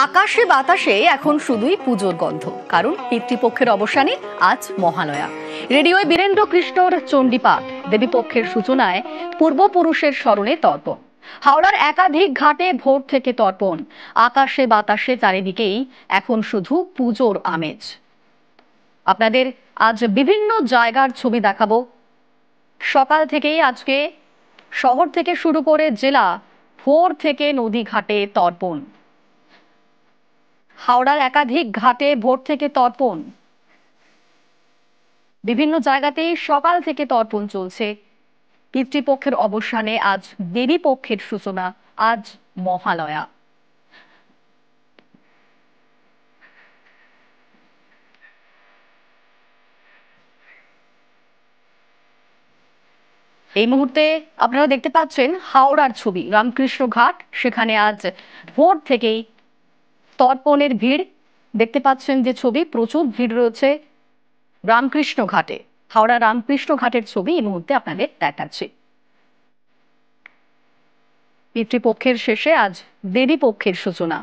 আকাশে বাতাসে এখন শুধুই পুজোর গন্ধ, কারণ পিতৃপক্ষের অবসানে আজ মহালয়া। রেডিওয় বীরেন্দ্র কৃষ্ণর চণ্ডীপাঠ, দেবীপক্ষের সূচনায় পূর্বপুরুষের স্মরণে তর্পণ। হাওড়ার একাধিক ঘাটে ভোর থেকে তর্পণ। আকাশে বাতাসে চারিদিকেই এখন শুধু পুজোর আমেজ। আপনাদের আজ বিভিন্ন জায়গার ছবি দেখাবো। সকাল থেকেই আজকে শহর থেকে শুরু করে জেলা, ভোর থেকে নদী ঘাটে তর্পণ। হাওড়ার একাধিক ঘাটে ভোর থেকে তর্পণ। বিভিন্ন জায়গাতেই সকাল থেকে তর্পণ চলছে। পিতৃপক্ষের অবসানে আজ দেবী পক্ষের সূচনা, আজ মহালয়া। এই মুহূর্তে আপনারা দেখতে পাচ্ছেন হাওড়ার ছবি, রামকৃষ্ণ ঘাট। সেখানে আজ ভোর থেকেই তর্পণের ভিড় দেখতে পাচ্ছেন, যে ছবি, প্রচুর ভিড় রয়েছে রামকৃষ্ণ ঘাটে। হাওড়া রামকৃষ্ণ ঘাটের ছবি এই মুহূর্তে আপনাদের দেখাচ্ছি। পিতৃপক্ষের শেষে আজ দেবী পক্ষের সূচনা।